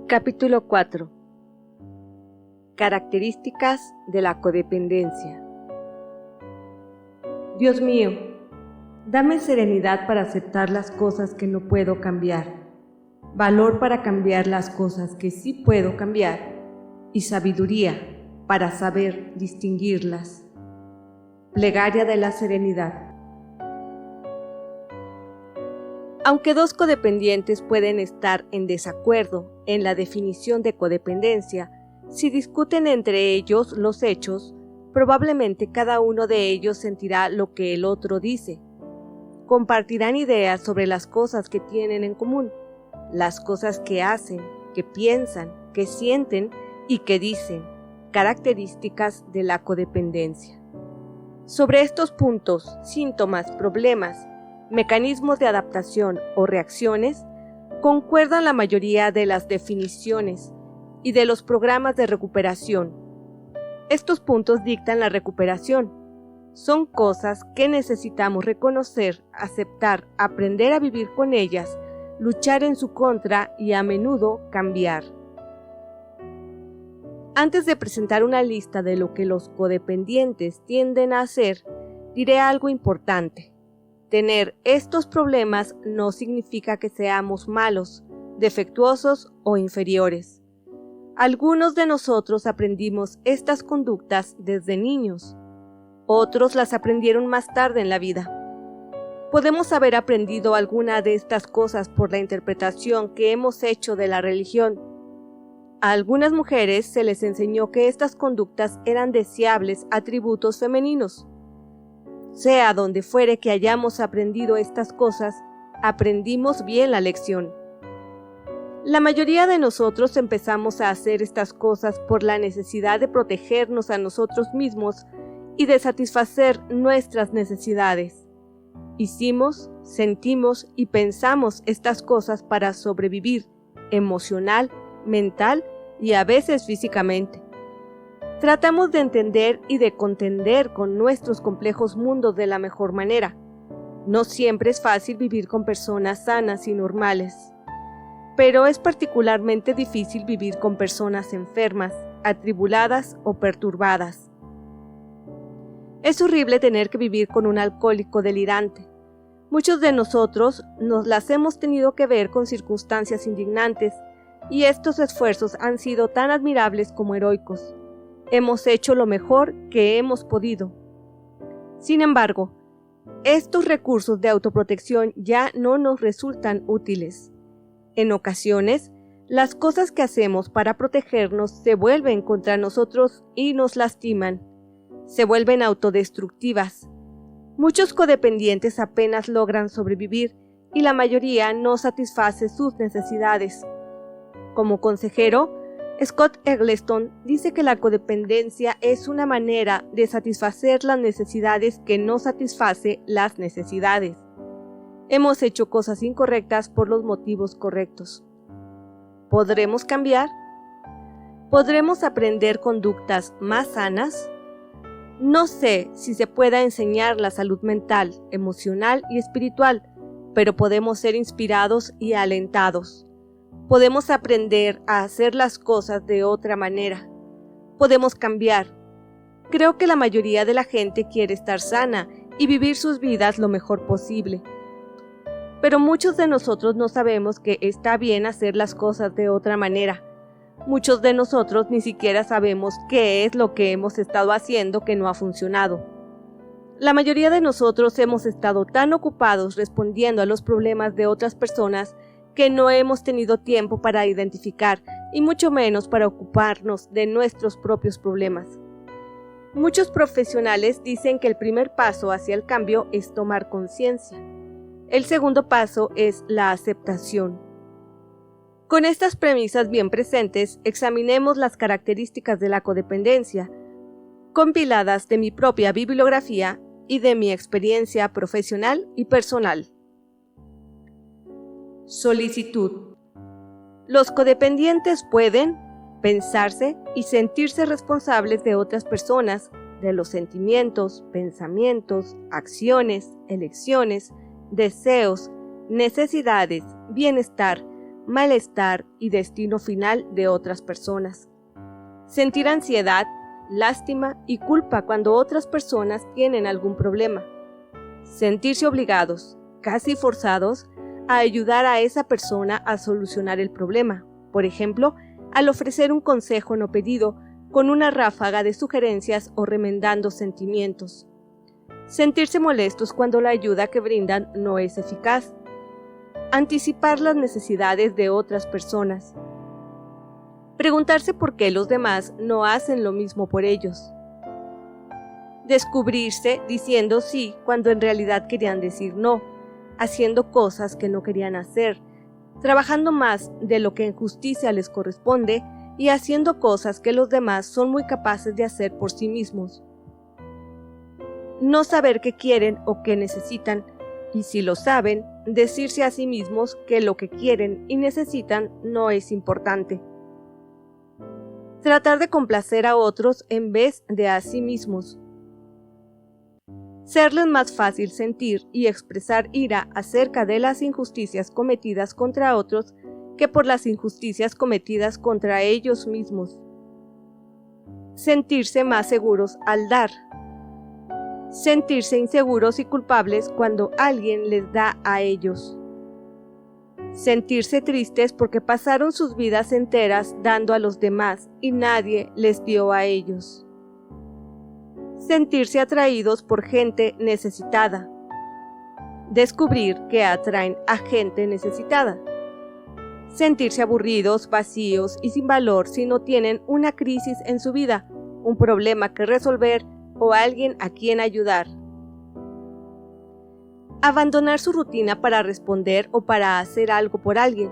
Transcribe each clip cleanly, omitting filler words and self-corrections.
Capítulo 4. Características de la codependencia. Dios mío, dame serenidad para aceptar las cosas que no puedo cambiar, valor para cambiar las cosas que sí puedo cambiar y sabiduría para saber distinguirlas. Plegaria de la serenidad. Aunque dos codependientes pueden estar en desacuerdo en la definición de codependencia, si discuten entre ellos los hechos, probablemente cada uno de ellos sentirá lo que el otro dice. Compartirán ideas sobre las cosas que tienen en común, las cosas que hacen, que piensan, que sienten y que dicen, características de la codependencia. Sobre estos puntos, síntomas, problemas, mecanismos de adaptación o reacciones, concuerdan la mayoría de las definiciones y de los programas de recuperación. Estos puntos dictan la recuperación. Son cosas que necesitamos reconocer, aceptar, aprender a vivir con ellas, luchar en su contra y a menudo cambiar. Antes de presentar una lista de lo que los codependientes tienden a hacer, diré algo importante. Tener estos problemas no significa que seamos malos, defectuosos o inferiores. Algunos de nosotros aprendimos estas conductas desde niños. Otros las aprendieron más tarde en la vida. Podemos haber aprendido alguna de estas cosas por la interpretación que hemos hecho de la religión. A algunas mujeres se les enseñó que estas conductas eran deseables atributos femeninos. Sea donde fuere que hayamos aprendido estas cosas, aprendimos bien la lección. La mayoría de nosotros empezamos a hacer estas cosas por la necesidad de protegernos a nosotros mismos y de satisfacer nuestras necesidades. Hicimos, sentimos y pensamos estas cosas para sobrevivir emocional, mental y a veces físicamente. Tratamos de entender y de contender con nuestros complejos mundos de la mejor manera. No siempre es fácil vivir con personas sanas y normales, pero es particularmente difícil vivir con personas enfermas, atribuladas o perturbadas. Es horrible tener que vivir con un alcohólico delirante. Muchos de nosotros nos las hemos tenido que ver con circunstancias indignantes, y estos esfuerzos han sido tan admirables como heroicos. Hemos hecho lo mejor que hemos podido. Sin embargo, estos recursos de autoprotección ya no nos resultan útiles. En ocasiones, las cosas que hacemos para protegernos se vuelven contra nosotros y nos lastiman. Se vuelven autodestructivas. Muchos codependientes apenas logran sobrevivir y la mayoría no satisface sus necesidades. Como consejero, Scott Eggleston dice que la codependencia es una manera de satisfacer las necesidades que no satisface las necesidades. Hemos hecho cosas incorrectas por los motivos correctos. ¿Podremos cambiar? ¿Podremos aprender conductas más sanas? No sé si se pueda enseñar la salud mental, emocional y espiritual, pero podemos ser inspirados y alentados. Podemos aprender a hacer las cosas de otra manera. Podemos cambiar. Creo que la mayoría de la gente quiere estar sana y vivir sus vidas lo mejor posible. Pero muchos de nosotros no sabemos que está bien hacer las cosas de otra manera. Muchos de nosotros ni siquiera sabemos qué es lo que hemos estado haciendo que no ha funcionado. La mayoría de nosotros hemos estado tan ocupados respondiendo a los problemas de otras personas que no hemos tenido tiempo para identificar y mucho menos para ocuparnos de nuestros propios problemas. Muchos profesionales dicen que el primer paso hacia el cambio es tomar conciencia. El segundo paso es la aceptación. Con estas premisas bien presentes, examinemos las características de la codependencia, compiladas de mi propia bibliografía y de mi experiencia profesional y personal. Solicitud. Los codependientes pueden pensarse y sentirse responsables de otras personas, de los sentimientos, pensamientos, acciones, elecciones, deseos, necesidades, bienestar, malestar y destino final de otras personas. Sentir ansiedad, lástima y culpa cuando otras personas tienen algún problema. Sentirse obligados, casi forzados, a ayudar a esa persona a solucionar el problema. Por ejemplo, al ofrecer un consejo no pedido, con una ráfaga de sugerencias o remendando sentimientos. Sentirse molestos cuando la ayuda que brindan no es eficaz. Anticipar las necesidades de otras personas. Preguntarse por qué los demás no hacen lo mismo por ellos. Descubrirse diciendo sí cuando en realidad querían decir no, haciendo cosas que no querían hacer, trabajando más de lo que en justicia les corresponde y haciendo cosas que los demás son muy capaces de hacer por sí mismos. No saber qué quieren o qué necesitan, y si lo saben, decirse a sí mismos que lo que quieren y necesitan no es importante. Tratar de complacer a otros en vez de a sí mismos. Serles más fácil sentir y expresar ira acerca de las injusticias cometidas contra otros que por las injusticias cometidas contra ellos mismos. Sentirse más seguros al dar. Sentirse inseguros y culpables cuando alguien les da a ellos. Sentirse tristes porque pasaron sus vidas enteras dando a los demás y nadie les dio a ellos. Sentirse atraídos por gente necesitada. Descubrir que atraen a gente necesitada. Sentirse aburridos, vacíos y sin valor si no tienen una crisis en su vida, un problema que resolver o alguien a quien ayudar. Abandonar su rutina para responder o para hacer algo por alguien.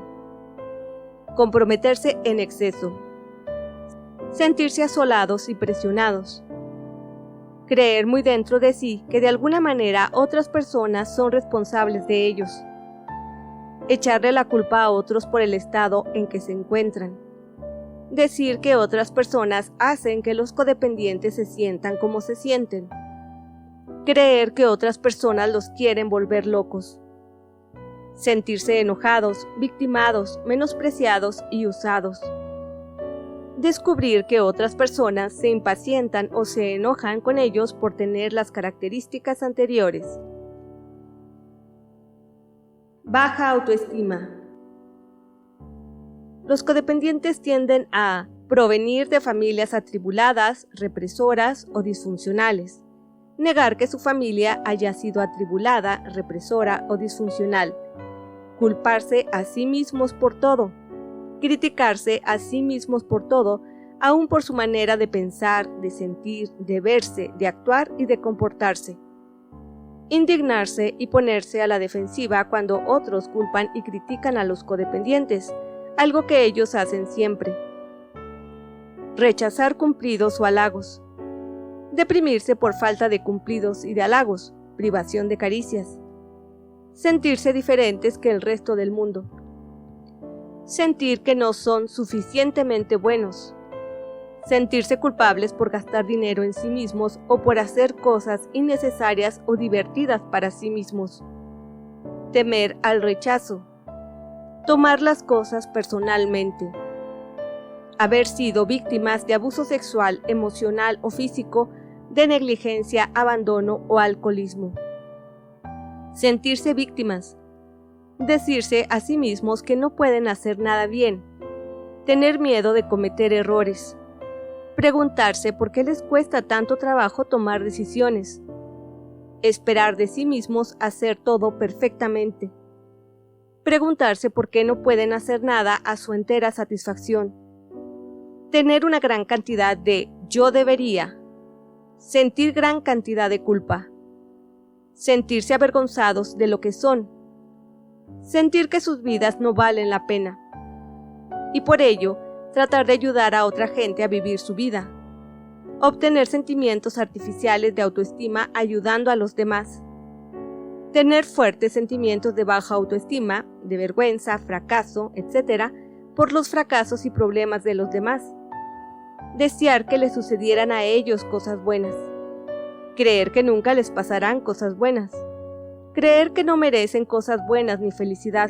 Comprometerse en exceso. Sentirse asolados y presionados. Creer muy dentro de sí que de alguna manera otras personas son responsables de ellos. Echarle la culpa a otros por el estado en que se encuentran. Decir que otras personas hacen que los codependientes se sientan como se sienten. Creer que otras personas los quieren volver locos. Sentirse enojados, victimados, menospreciados y usados. Descubrir que otras personas se impacientan o se enojan con ellos por tener las características anteriores. Baja autoestima. Los codependientes tienden a provenir de familias atribuladas, represoras o disfuncionales. Negar que su familia haya sido atribulada, represora o disfuncional. Culparse a sí mismos por todo. Criticarse a sí mismos por todo, aun por su manera de pensar, de sentir, de verse, de actuar y de comportarse. Indignarse y ponerse a la defensiva cuando otros culpan y critican a los codependientes, algo que ellos hacen siempre. Rechazar cumplidos o halagos. Deprimirse por falta de cumplidos y de halagos, privación de caricias. Sentirse diferentes que el resto del mundo. Sentir que no son suficientemente buenos. Sentirse culpables por gastar dinero en sí mismos o por hacer cosas innecesarias o divertidas para sí mismos. Temer al rechazo. Tomar las cosas personalmente. Haber sido víctimas de abuso sexual, emocional o físico, de negligencia, abandono o alcoholismo. Sentirse víctimas. Decirse a sí mismos que no pueden hacer nada bien. Tener miedo de cometer errores. Preguntarse por qué les cuesta tanto trabajo tomar decisiones. Esperar de sí mismos hacer todo perfectamente. Preguntarse por qué no pueden hacer nada a su entera satisfacción. Tener una gran cantidad de yo debería. Sentir gran cantidad de culpa. Sentirse avergonzados de lo que son. Sentir que sus vidas no valen la pena. Y por ello, tratar de ayudar a otra gente a vivir su vida. Obtener sentimientos artificiales de autoestima ayudando a los demás. Tener fuertes sentimientos de baja autoestima, de vergüenza, fracaso, etc., por los fracasos y problemas de los demás. Desear que les sucedieran a ellos cosas buenas. Creer que nunca les pasarán cosas buenas. Creer que no merecen cosas buenas ni felicidad.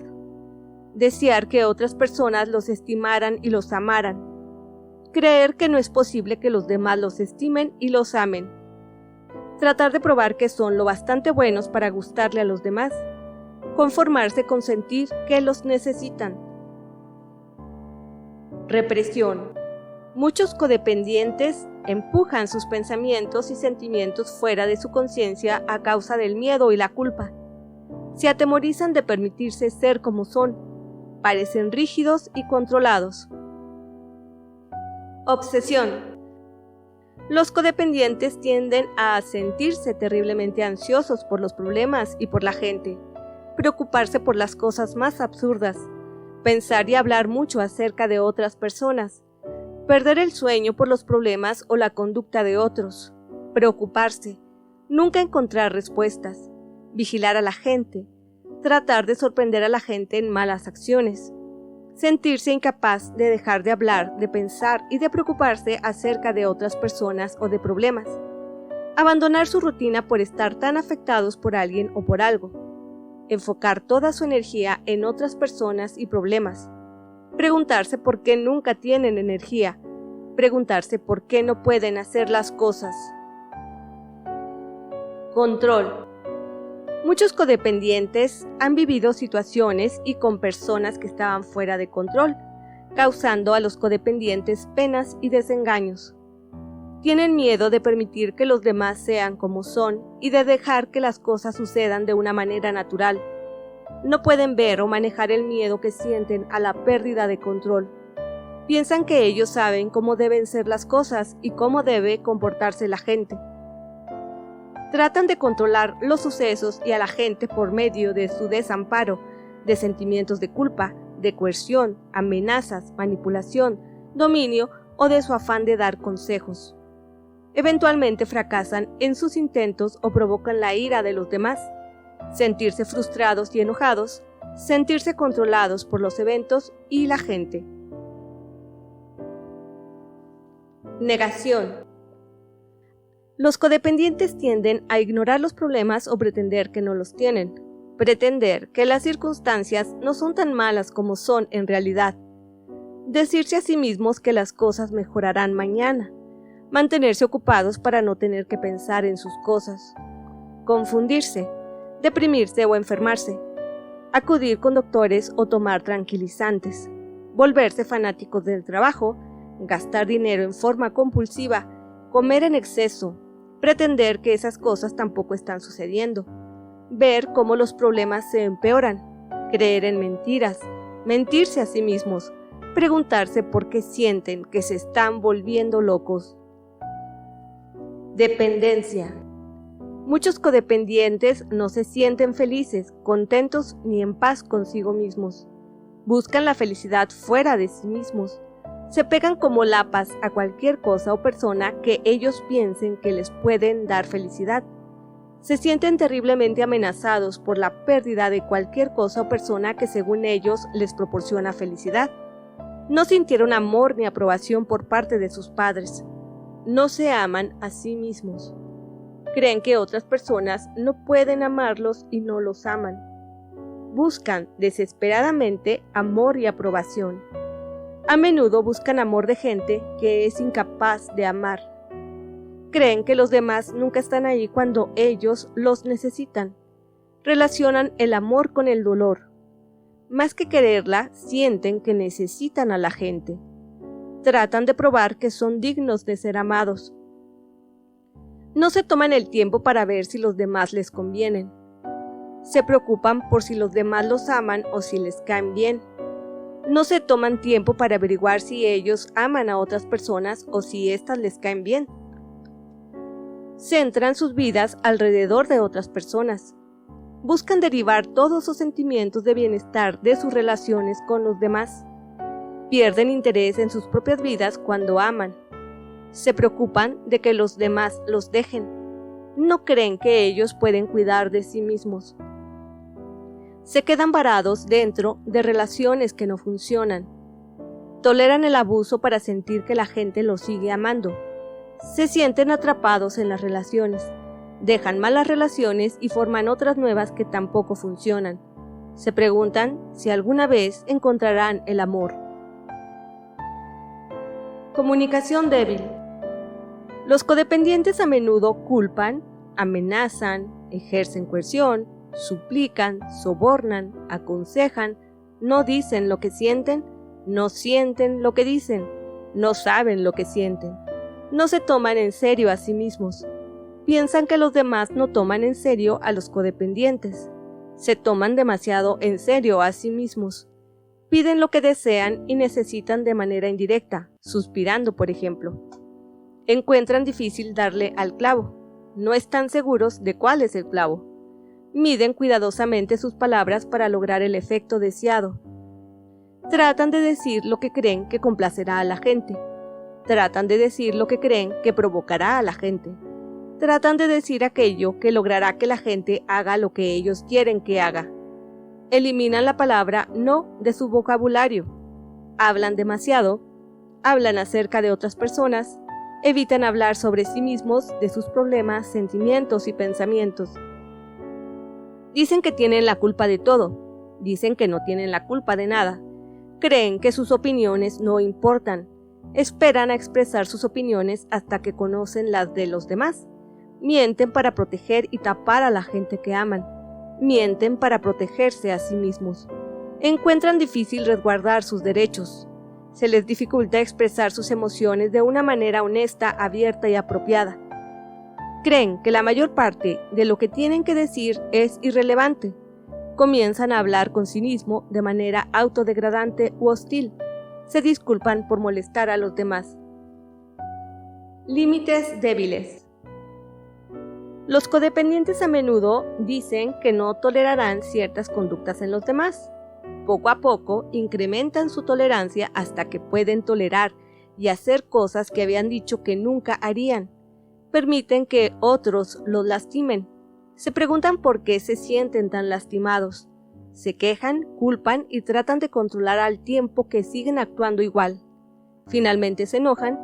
desear que otras personas los estimaran y los amaran, creer que no es posible que los demás los estimen y los amen, tratar de probar que son lo bastante buenos para gustarle a los demás, conformarse con sentir que los necesitan. Represión. Muchos codependientes empujan sus pensamientos y sentimientos fuera de su conciencia a causa del miedo y la culpa. Se atemorizan de permitirse ser como son, parecen rígidos y controlados. Obsesión. Los codependientes tienden a sentirse terriblemente ansiosos por los problemas y por la gente, preocuparse por las cosas más absurdas, pensar y hablar mucho acerca de otras personas, perder el sueño por los problemas o la conducta de otros, preocuparse, nunca encontrar respuestas, vigilar a la gente, tratar de sorprender a la gente en malas acciones, sentirse incapaz de dejar de hablar, de pensar y de preocuparse acerca de otras personas o de problemas, abandonar su rutina por estar tan afectados por alguien o por algo, enfocar toda su energía en otras personas y problemas, preguntarse por qué nunca tienen energía, preguntarse por qué no pueden hacer las cosas. Control. Muchos codependientes han vivido situaciones y con personas que estaban fuera de control, causando a los codependientes penas y desengaños. Tienen miedo de permitir que los demás sean como son y de dejar que las cosas sucedan de una manera natural. No pueden ver o manejar el miedo que sienten a la pérdida de control. Piensan que ellos saben cómo deben ser las cosas y cómo debe comportarse la gente. Tratan de controlar los sucesos y a la gente por medio de su desamparo, de sentimientos de culpa, de coerción, amenazas, manipulación, dominio o de su afán de dar consejos. Eventualmente fracasan en sus intentos o provocan la ira de los demás, sentirse frustrados y enojados, sentirse controlados por los eventos y la gente. Negación. Los codependientes tienden a ignorar los problemas o pretender que no los tienen, pretender que las circunstancias no son tan malas como son en realidad, decirse a sí mismos que las cosas mejorarán mañana, mantenerse ocupados para no tener que pensar en sus cosas, confundirse, deprimirse o enfermarse, acudir con doctores o tomar tranquilizantes, volverse fanáticos del trabajo, gastar dinero en forma compulsiva, comer en exceso, pretender que esas cosas tampoco están sucediendo, ver cómo los problemas se empeoran, creer en mentiras, mentirse a sí mismos, preguntarse por qué sienten que se están volviendo locos. Dependencia. Muchos codependientes no se sienten felices, contentos ni en paz consigo mismos. Buscan la felicidad fuera de sí mismos. Se pegan como lapas a cualquier cosa o persona que ellos piensen que les pueden dar felicidad. Se sienten terriblemente amenazados por la pérdida de cualquier cosa o persona que según ellos les proporciona felicidad. No sintieron amor ni aprobación por parte de sus padres. No se aman a sí mismos. Creen que otras personas no pueden amarlos y no los aman. Buscan desesperadamente amor y aprobación. A menudo buscan amor de gente que es incapaz de amar. Creen que los demás nunca están ahí cuando ellos los necesitan. Relacionan el amor con el dolor. Más que quererla, sienten que necesitan a la gente. Tratan de probar que son dignos de ser amados. No se toman el tiempo para ver si los demás les convienen. Se preocupan por si los demás los aman o si les caen bien. No se toman tiempo para averiguar si ellos aman a otras personas o si éstas les caen bien. Centran sus vidas alrededor de otras personas. Buscan derivar todos sus sentimientos de bienestar de sus relaciones con los demás. Pierden interés en sus propias vidas cuando aman. Se preocupan de que los demás los dejen. No creen que ellos pueden cuidar de sí mismos. Se quedan varados dentro de relaciones que no funcionan. Toleran el abuso para sentir que la gente los sigue amando. Se sienten atrapados en las relaciones. Dejan malas relaciones y forman otras nuevas que tampoco funcionan. Se preguntan si alguna vez encontrarán el amor. Comunicación débil. Los codependientes a menudo culpan, amenazan, ejercen coerción, suplican, sobornan, aconsejan, no dicen lo que sienten, no sienten lo que dicen, no saben lo que sienten, no se toman en serio a sí mismos, piensan que los demás no toman en serio a los codependientes, se toman demasiado en serio a sí mismos, piden lo que desean y necesitan de manera indirecta, suspirando por ejemplo. Encuentran difícil darle al clavo, no están seguros de cuál es el clavo. Miden cuidadosamente sus palabras para lograr el efecto deseado. Tratan de decir lo que creen que complacerá a la gente. Tratan de decir lo que creen que provocará a la gente. Tratan de decir aquello que logrará que la gente haga lo que ellos quieren que haga. Eliminan la palabra no de su vocabulario. Hablan demasiado. Hablan acerca de otras personas. Evitan hablar sobre sí mismos, de sus problemas, sentimientos y pensamientos. Dicen que tienen la culpa de todo. Dicen que no tienen la culpa de nada. Creen que sus opiniones no importan. Esperan a expresar sus opiniones hasta que conocen las de los demás. Mienten para proteger y tapar a la gente que aman. Mienten para protegerse a sí mismos. Encuentran difícil resguardar sus derechos. Se les dificulta expresar sus emociones de una manera honesta, abierta y apropiada. Creen que la mayor parte de lo que tienen que decir es irrelevante. Comienzan a hablar con cinismo de manera autodegradante u hostil. Se disculpan por molestar a los demás. Límites débiles. Los codependientes a menudo dicen que no tolerarán ciertas conductas en los demás. Poco a poco incrementan su tolerancia hasta que pueden tolerar y hacer cosas que habían dicho que nunca harían. Permiten que otros los lastimen. Se preguntan por qué se sienten tan lastimados. Se quejan, culpan y tratan de controlar al tiempo que siguen actuando igual. Finalmente se enojan,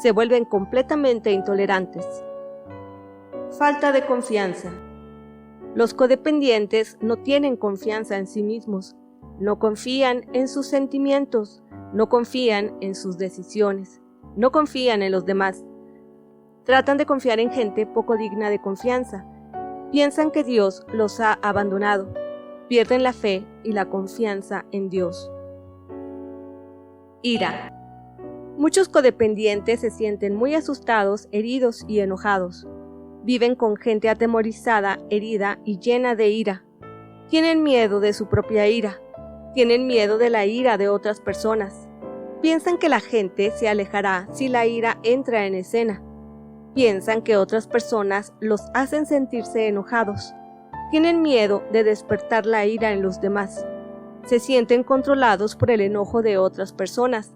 se vuelven completamente intolerantes. Falta de confianza. Los codependientes no tienen confianza en sí mismos. No confían en sus sentimientos, no confían en sus decisiones, no confían en los demás. Tratan de confiar en gente poco digna de confianza. Piensan que Dios los ha abandonado. Pierden la fe y la confianza en Dios. Ira. Muchos codependientes se sienten muy asustados, heridos y enojados. Viven con gente atemorizada, herida y llena de ira. Tienen miedo de su propia ira. Tienen miedo de la ira de otras personas. Piensan que la gente se alejará si la ira entra en escena. Piensan que otras personas los hacen sentirse enojados. Tienen miedo de despertar la ira en los demás. Se sienten controlados por el enojo de otras personas.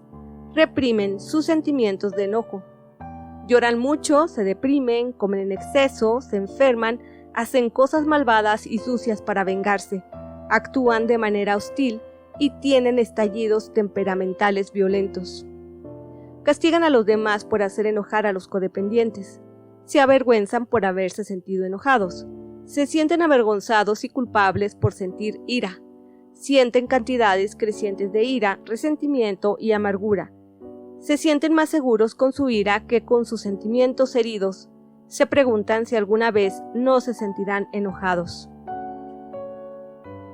Reprimen sus sentimientos de enojo. Lloran mucho, se deprimen, comen en exceso, se enferman, hacen cosas malvadas y sucias para vengarse. Actúan de manera hostil y tienen estallidos temperamentales violentos. Castigan a los demás por hacer enojar a los codependientes. Se avergüenzan por haberse sentido enojados. Se sienten avergonzados y culpables por sentir ira. Sienten cantidades crecientes de ira, resentimiento y amargura. Se sienten más seguros con su ira que con sus sentimientos heridos. Se preguntan si alguna vez no se sentirán enojados.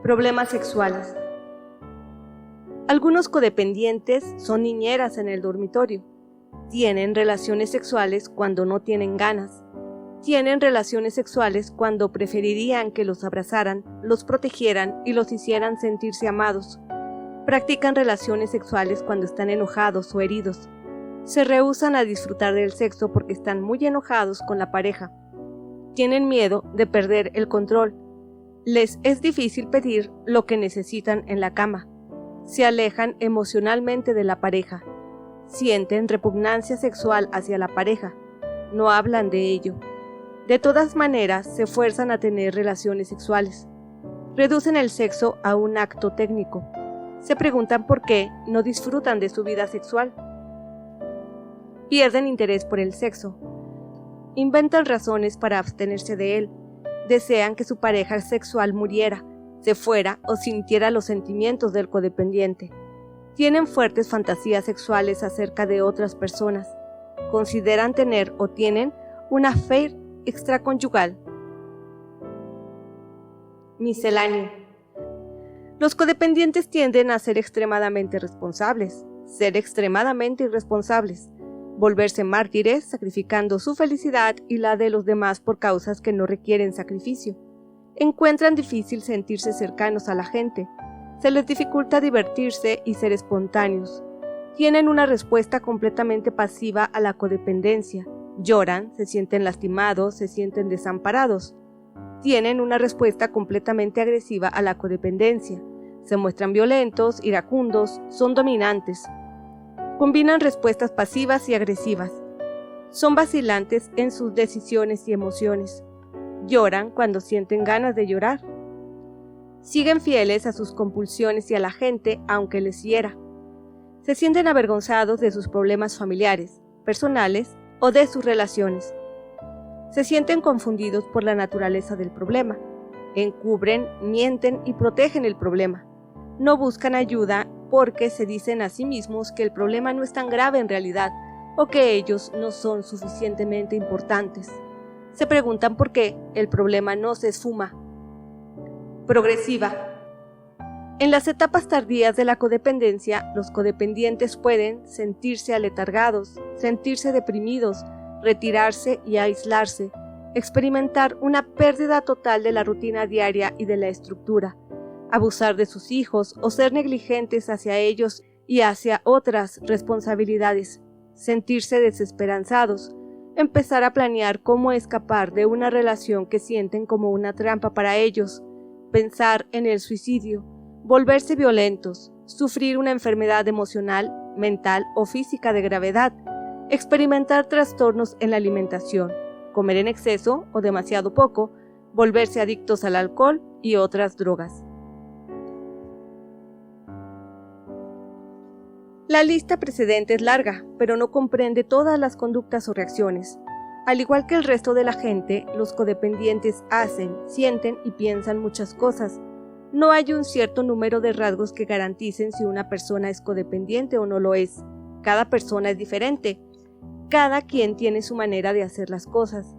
Problemas sexuales. Algunos codependientes son niñeras en el dormitorio. Tienen relaciones sexuales cuando no tienen ganas. Tienen relaciones sexuales cuando preferirían que los abrazaran, los protegieran y los hicieran sentirse amados. Practican relaciones sexuales cuando están enojados o heridos. Se rehúsan a disfrutar del sexo porque están muy enojados con la pareja. Tienen miedo de perder el control. Les es difícil pedir lo que necesitan en la cama. Se alejan emocionalmente de la pareja. Sienten repugnancia sexual hacia la pareja. No hablan de ello. De todas maneras, se fuerzan a tener relaciones sexuales. Reducen el sexo a un acto técnico. Se preguntan por qué no disfrutan de su vida sexual. Pierden interés por el sexo. Inventan razones para abstenerse de él. Desean que su pareja sexual muriera. se fuera o sintiera los sentimientos del codependiente. Tienen fuertes fantasías sexuales acerca de otras personas. Consideran tener o tienen una affair extraconyugal. Misceláneo. Los codependientes tienden a ser extremadamente responsables, ser extremadamente irresponsables, volverse mártires sacrificando su felicidad y la de los demás por causas que no requieren sacrificio. Encuentran difícil sentirse cercanos a la gente, se les dificulta divertirse y ser espontáneos. Tienen una respuesta completamente pasiva a la codependencia, lloran, se sienten lastimados, se sienten desamparados. Tienen una respuesta completamente agresiva a la codependencia, se muestran violentos, iracundos, son dominantes. Combinan respuestas pasivas y agresivas. Son vacilantes en sus decisiones y emociones. Lloran cuando sienten ganas de llorar. Siguen fieles a sus compulsiones y a la gente aunque les hiera. Se sienten avergonzados de sus problemas familiares, personales o de sus relaciones. Se sienten confundidos por la naturaleza del problema. Encubren, mienten y protegen el problema. No buscan ayuda porque se dicen a sí mismos que el problema no es tan grave en realidad o que ellos no son suficientemente importantes. Se preguntan por qué el problema no se esfuma. Progresiva. En las etapas tardías de la codependencia, los codependientes pueden sentirse aletargados, sentirse deprimidos, retirarse y aislarse, experimentar una pérdida total de la rutina diaria y de la estructura, abusar de sus hijos o ser negligentes hacia ellos y hacia otras responsabilidades, sentirse desesperanzados, empezar a planear cómo escapar de una relación que sienten como una trampa para ellos, pensar en el suicidio, volverse violentos, sufrir una enfermedad emocional, mental o física de gravedad, experimentar trastornos en la alimentación, comer en exceso o demasiado poco, volverse adictos al alcohol y otras drogas. La lista precedente es larga, pero no comprende todas las conductas o reacciones. Al igual que el resto de la gente, los codependientes hacen, sienten y piensan muchas cosas. No hay un cierto número de rasgos que garanticen si una persona es codependiente o no lo es. Cada persona es diferente. Cada quien tiene su manera de hacer las cosas.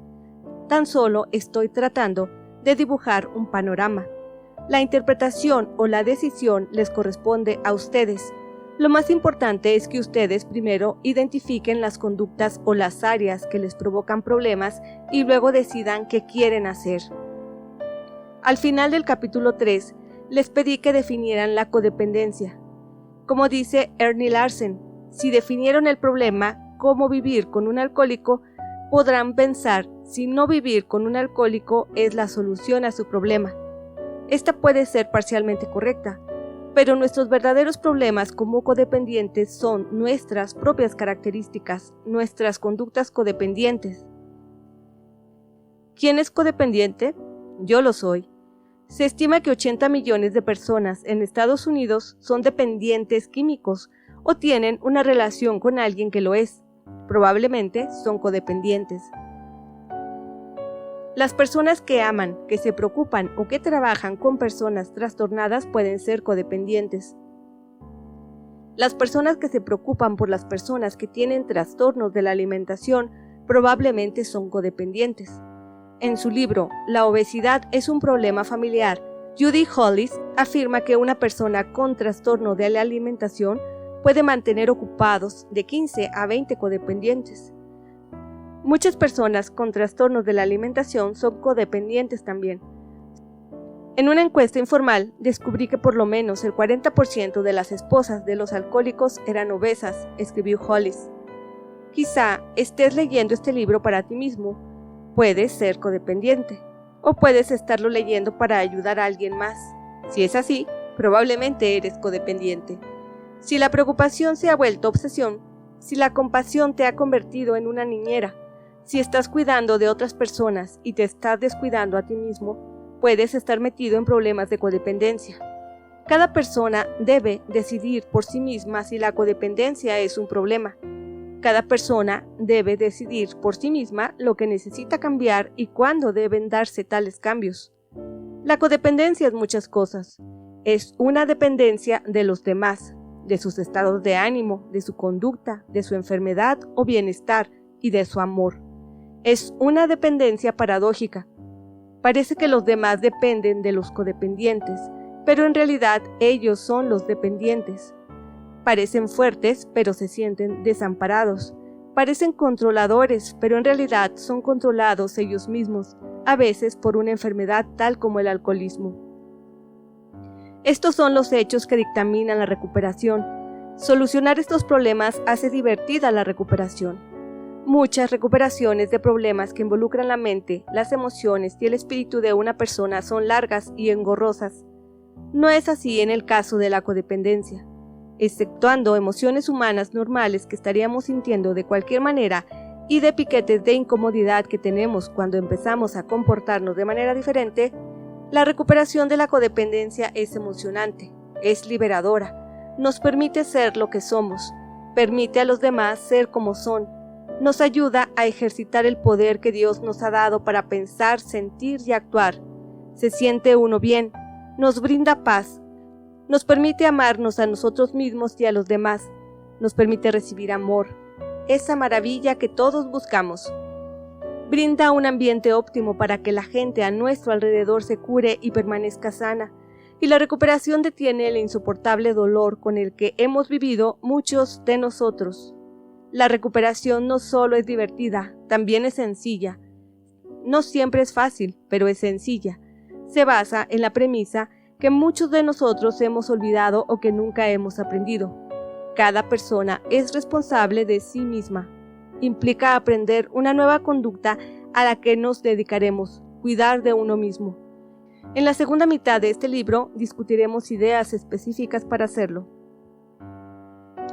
Tan solo estoy tratando de dibujar un panorama. La interpretación o la decisión les corresponde a ustedes. Lo más importante es que ustedes primero identifiquen las conductas o las áreas que les provocan problemas y luego decidan qué quieren hacer. Al final del capítulo 3, les pedí que definieran la codependencia. Como dice Ernie Larsen, si definieron el problema, cómo vivir con un alcohólico, podrán pensar si no vivir con un alcohólico es la solución a su problema. Esta puede ser parcialmente correcta, pero nuestros verdaderos problemas como codependientes son nuestras propias características, nuestras conductas codependientes. ¿Quién es codependiente? Yo lo soy. Se estima que 80 millones de personas en Estados Unidos son dependientes químicos o tienen una relación con alguien que lo es. Probablemente son codependientes. Las personas que aman, que se preocupan o que trabajan con personas trastornadas pueden ser codependientes. Las personas que se preocupan por las personas que tienen trastornos de la alimentación probablemente son codependientes. En su libro La obesidad es un problema familiar, Judy Hollis afirma que una persona con trastorno de la alimentación puede mantener ocupados de 15 a 20 codependientes. Muchas personas con trastornos de la alimentación son codependientes también. En una encuesta informal, descubrí que por lo menos el 40% de las esposas de los alcohólicos eran obesas, escribió Hollis. Quizá estés leyendo este libro para ti mismo. Puedes ser codependiente, o puedes estarlo leyendo para ayudar a alguien más. Si es así, probablemente eres codependiente. Si la preocupación se ha vuelto obsesión, si la compasión te ha convertido en una niñera, si estás cuidando de otras personas y te estás descuidando a ti mismo, puedes estar metido en problemas de codependencia. Cada persona debe decidir por sí misma si la codependencia es un problema. Cada persona debe decidir por sí misma lo que necesita cambiar y cuándo deben darse tales cambios. La codependencia es muchas cosas. Es una dependencia de los demás, de sus estados de ánimo, de su conducta, de su enfermedad o bienestar y de su amor. Es una dependencia paradójica. Parece que los demás dependen de los codependientes, pero en realidad ellos son los dependientes. Parecen fuertes, pero se sienten desamparados. Parecen controladores, pero en realidad son controlados ellos mismos, a veces por una enfermedad tal como el alcoholismo. Estos son los hechos que dictaminan la recuperación. Solucionar estos problemas hace divertida la recuperación. Muchas recuperaciones de problemas que involucran la mente, las emociones y el espíritu de una persona son largas y engorrosas. No es así en el caso de la codependencia. Exceptuando emociones humanas normales que estaríamos sintiendo de cualquier manera y de piquetes de incomodidad que tenemos cuando empezamos a comportarnos de manera diferente, la recuperación de la codependencia es emocionante, es liberadora, nos permite ser lo que somos, permite a los demás ser como son, nos ayuda a ejercitar el poder que Dios nos ha dado para pensar, sentir y actuar. Se siente uno bien, nos brinda paz, nos permite amarnos a nosotros mismos y a los demás, nos permite recibir amor, esa maravilla que todos buscamos. Brinda un ambiente óptimo para que la gente a nuestro alrededor se cure y permanezca sana, y la recuperación detiene el insoportable dolor con el que hemos vivido muchos de nosotros. La recuperación no solo es divertida, también es sencilla. No siempre es fácil, pero es sencilla. Se basa en la premisa que muchos de nosotros hemos olvidado o que nunca hemos aprendido. Cada persona es responsable de sí misma. Implica aprender una nueva conducta a la que nos dedicaremos, cuidar de uno mismo. En la segunda mitad de este libro discutiremos ideas específicas para hacerlo.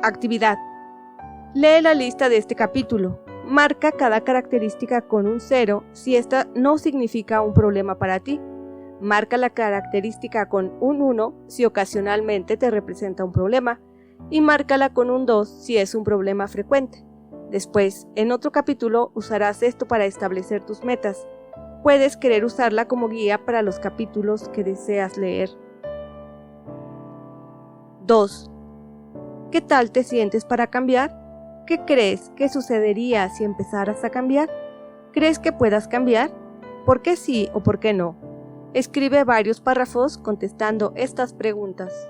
Actividad. Lee la lista de este capítulo. Marca cada característica con un 0 si esta no significa un problema para ti. Marca la característica con un 1 si ocasionalmente te representa un problema y márcala con un 2 si es un problema frecuente. Después, en otro capítulo, usarás esto para establecer tus metas. Puedes querer usarla como guía para los capítulos que deseas leer. 2. ¿Qué tal te sientes para cambiar? ¿Qué crees que sucedería si empezaras a cambiar? ¿Crees que puedas cambiar? ¿Por qué sí o por qué no? Escribe varios párrafos contestando estas preguntas.